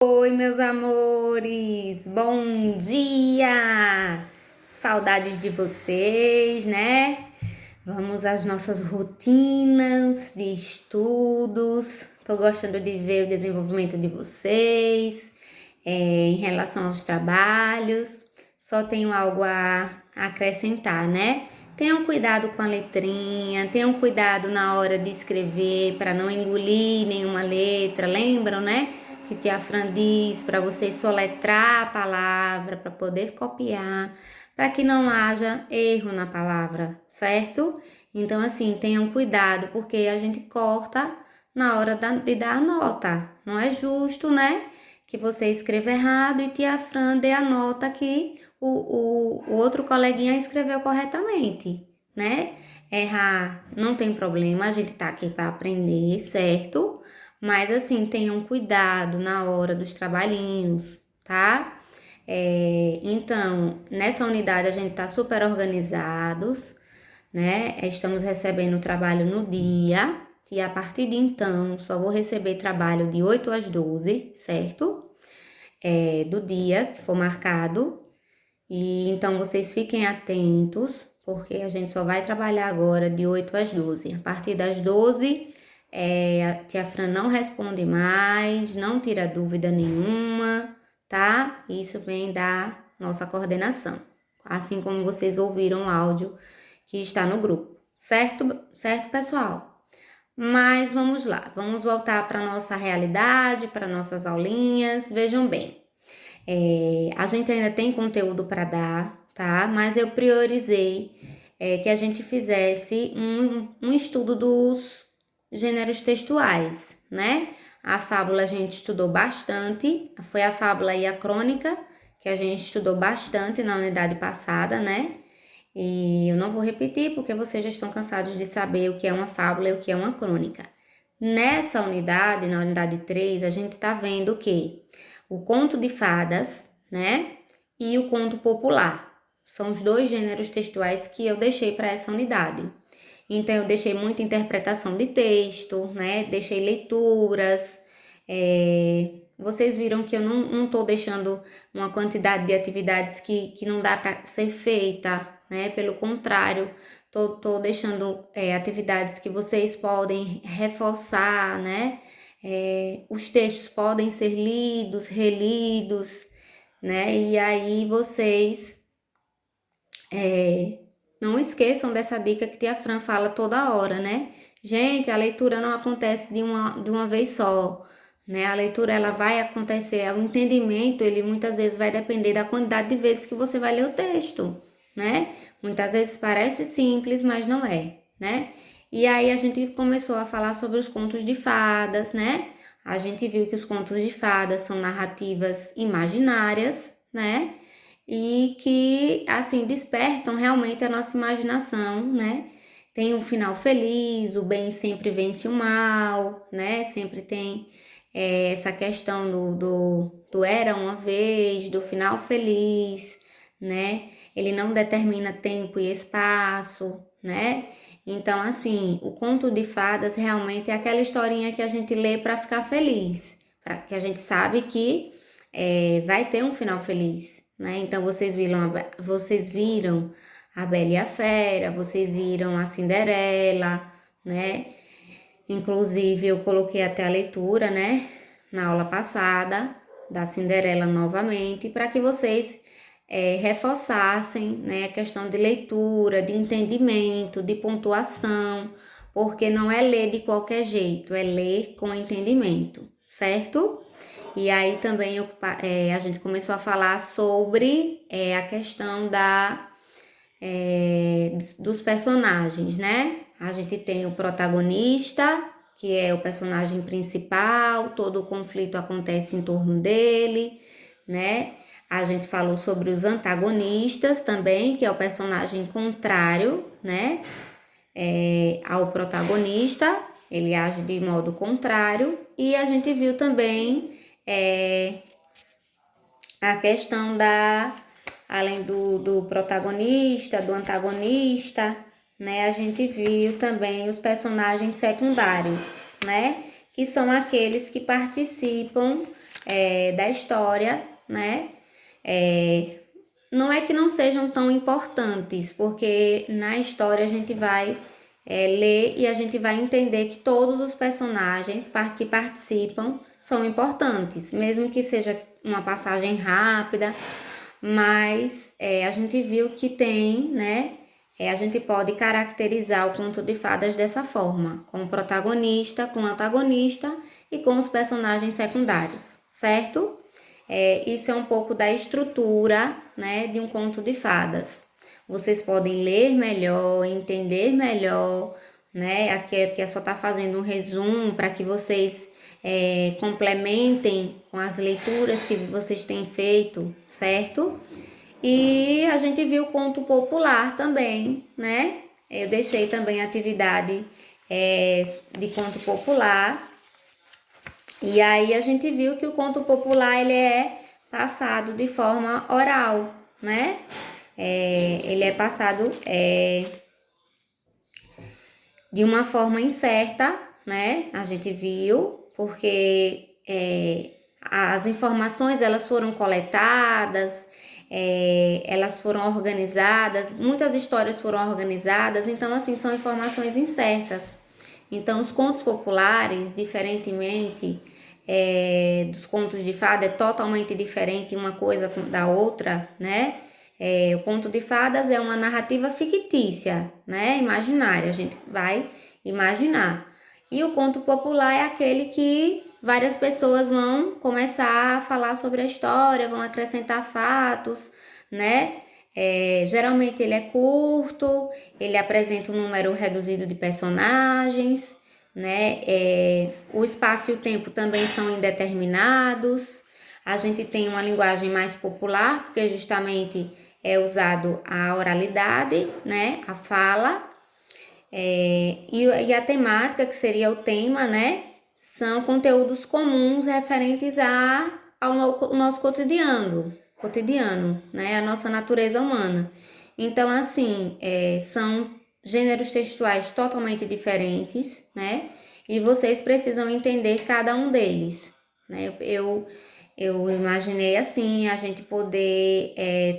Oi, meus amores, bom dia! Saudades de vocês, né? Vamos às nossas rotinas de estudos. Tô gostando de ver o desenvolvimento de vocês, em relação aos trabalhos. Só tenho algo a acrescentar, né? Tenham cuidado com a letrinha, tenham cuidado na hora de escrever para não engolir nenhuma letra. Lembram, né? Que tia Fran diz para vocês soletrar a palavra para poder copiar, para que não haja erro na palavra, certo? Então, assim, tenham cuidado, porque a gente corta na hora de dar a nota. Não é justo, né? Que você escreva errado e tia Fran dê a nota que o outro coleguinha escreveu corretamente, né? Errar não tem problema, a gente tá aqui para aprender, certo? Mas assim, tenham cuidado na hora dos trabalhinhos, tá? Então, nessa unidade a gente tá super organizados, né? Estamos recebendo o trabalho no dia, e a partir de então só vou receber trabalho de 8 às 12, certo? Do dia que for marcado. E então vocês fiquem atentos, porque a gente só vai trabalhar agora de 8 às 12. A partir das 12, a tia Fran não responde mais, não tira dúvida nenhuma, tá? Isso vem da nossa coordenação, assim como vocês ouviram o áudio que está no grupo, certo? Certo, pessoal? Mas vamos lá, vamos voltar para a nossa realidade, para nossas aulinhas. Vejam bem. A gente ainda tem conteúdo para dar, tá? Mas eu priorizei que a gente fizesse um estudo dos gêneros textuais, né? A fábula a gente estudou bastante, foi a fábula e a crônica que a gente estudou bastante na unidade passada, né? E eu não vou repetir porque vocês já estão cansados de saber o que é uma fábula e o que é uma crônica. Nessa unidade, na unidade 3, a gente tá vendo o quê? O conto de fadas, né? E o conto popular. São os dois gêneros textuais que eu deixei para essa unidade. Então, eu deixei muita interpretação de texto, né? Deixei leituras. Vocês viram que eu não tô deixando uma quantidade de atividades que não dá para ser feita, né? Pelo contrário, tô deixando atividades que vocês podem reforçar, né? Os textos podem ser lidos, relidos, né? E aí vocês não esqueçam dessa dica que tia Fran fala toda hora, né? Gente, a leitura não acontece de uma vez só, né? A leitura ela vai acontecer, o entendimento ele muitas vezes vai depender da quantidade de vezes que você vai ler o texto, né? Muitas vezes parece simples, mas não é, né? E aí a gente começou a falar sobre os contos de fadas, né? A gente viu que os contos de fadas são narrativas imaginárias, né? E que, assim, despertam realmente a nossa imaginação, né? Tem um final feliz, o bem sempre vence o mal, né? Sempre tem essa questão do era uma vez, do final feliz, né? Ele não determina tempo e espaço, né? Então, assim, o conto de fadas realmente é aquela historinha que a gente lê para ficar feliz, que a gente sabe que vai ter um final feliz, né? Então, vocês viram a Bela e a Fera, vocês viram a Cinderela, né? Inclusive, eu coloquei até a leitura, né? Na aula passada, da Cinderela novamente, para que vocês reforçassem, né, a questão de leitura, de entendimento, de pontuação, porque não é ler de qualquer jeito, é ler com entendimento, certo? E aí também a gente começou a falar sobre a questão dos personagens, né? A gente tem o protagonista, que é o personagem principal, todo o conflito acontece em torno dele, né? A gente falou sobre os antagonistas também, que é o personagem contrário, né? Ao protagonista, ele age de modo contrário, e a gente viu também a questão além do protagonista, do antagonista, né? A gente viu também os personagens secundários, né? Que são aqueles que participam da história, né? Não é que não sejam tão importantes, porque na história a gente vai ler e a gente vai entender que todos os personagens que participam são importantes, mesmo que seja uma passagem rápida, mas a gente viu que tem, né? A gente pode caracterizar o conto de fadas dessa forma, com o protagonista, com o antagonista e com os personagens secundários, certo? Isso é um pouco da estrutura, né, de um conto de fadas. Vocês podem ler melhor, entender melhor, né? Aqui só está fazendo um resumo para que vocês complementem com as leituras que vocês têm feito, certo? E a gente viu conto popular também, né? Eu deixei também a atividade de conto popular. E aí a gente viu que o conto popular ele é passado de forma oral, né? Ele é passado de uma forma incerta, né? A gente viu, porque as informações elas foram coletadas, elas foram organizadas, muitas histórias foram organizadas, então assim são informações incertas. Então os contos populares, diferentemente dos contos de fada, é totalmente diferente uma coisa da outra, né? O conto de fadas é uma narrativa fictícia, né? Imaginária, a gente vai imaginar. E o conto popular é aquele que várias pessoas vão começar a falar sobre a história, vão acrescentar fatos, né? Geralmente ele é curto, ele apresenta um número reduzido de personagens, né? O espaço e o tempo também são indeterminados. A gente tem uma linguagem mais popular, porque justamente é usado a oralidade, né? A fala. E a temática, que seria o tema, né? São conteúdos comuns referentes ao nosso cotidiano, né? A nossa natureza humana. Então, assim, são gêneros textuais totalmente diferentes, né? E vocês precisam entender cada um deles, né? Eu imaginei assim, a gente poder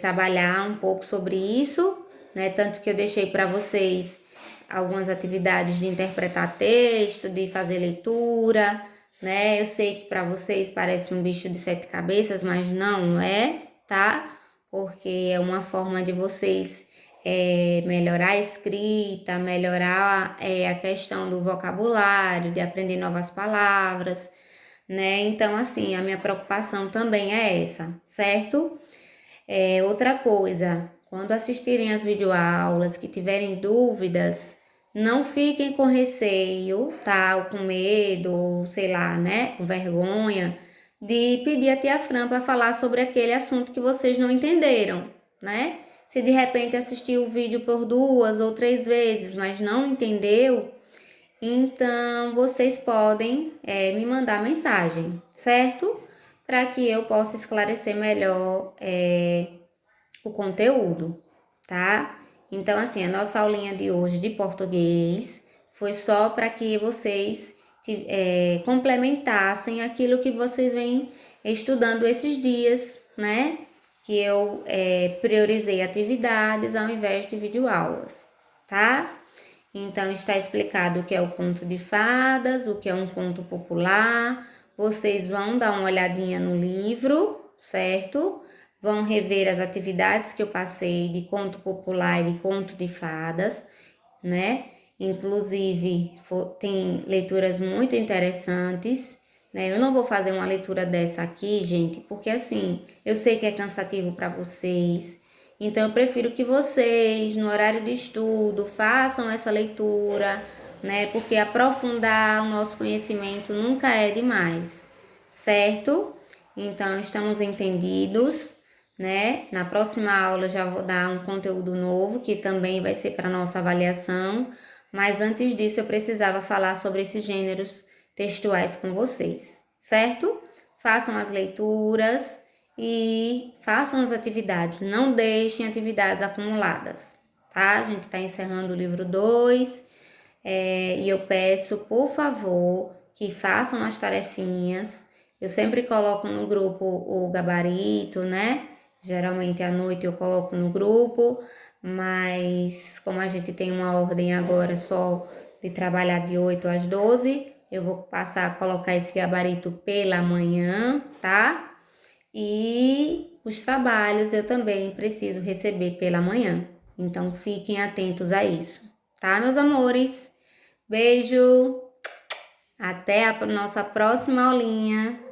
trabalhar um pouco sobre isso, né? Tanto que eu deixei para vocês algumas atividades de interpretar texto, de fazer leitura, né? Eu sei que para vocês parece um bicho de sete cabeças, mas não é, tá? Porque é uma forma de vocês melhorar a escrita, melhorar a questão do vocabulário, de aprender novas palavras, né? Então, assim, a minha preocupação também é essa, certo? Outra coisa, quando assistirem às videoaulas, que tiverem dúvidas, não fiquem com receio, tá? Ou com medo, ou sei lá, né? Com vergonha de pedir a tia Fran para falar sobre aquele assunto que vocês não entenderam, né? Se de repente assistiu o vídeo por 2 ou 3 vezes, mas não entendeu, então vocês podem me mandar mensagem, certo? Para que eu possa esclarecer melhor o conteúdo, tá? Então, assim, a nossa aulinha de hoje de português foi só para que vocês complementassem aquilo que vocês vêm estudando esses dias, né? Que eu priorizei atividades ao invés de videoaulas, tá? Então, está explicado o que é o conto de fadas, o que é um conto popular. Vocês vão dar uma olhadinha no livro, certo? Vão rever as atividades que eu passei de conto popular e de conto de fadas, né? Inclusive, tem leituras muito interessantes, né? Eu não vou fazer uma leitura dessa aqui, gente, porque assim, eu sei que é cansativo para vocês. Então, eu prefiro que vocês, no horário de estudo, façam essa leitura, né? Porque aprofundar o nosso conhecimento nunca é demais, certo? Então, estamos entendidos, né? Na próxima aula eu já vou dar um conteúdo novo, que também vai ser para nossa avaliação, mas antes disso eu precisava falar sobre esses gêneros textuais com vocês, certo? Façam as leituras e façam as atividades, não deixem atividades acumuladas, tá? A gente está encerrando o livro 2 e eu peço, por favor, que façam as tarefinhas, Eu sempre coloco no grupo o gabarito, né? Geralmente à noite eu coloco no grupo, mas como a gente tem uma ordem agora só de trabalhar de 8 às 12, eu vou passar a colocar esse gabarito pela manhã, tá? E os trabalhos eu também preciso receber pela manhã. Então fiquem atentos a isso, tá, meus amores? Beijo! Até a nossa próxima aulinha.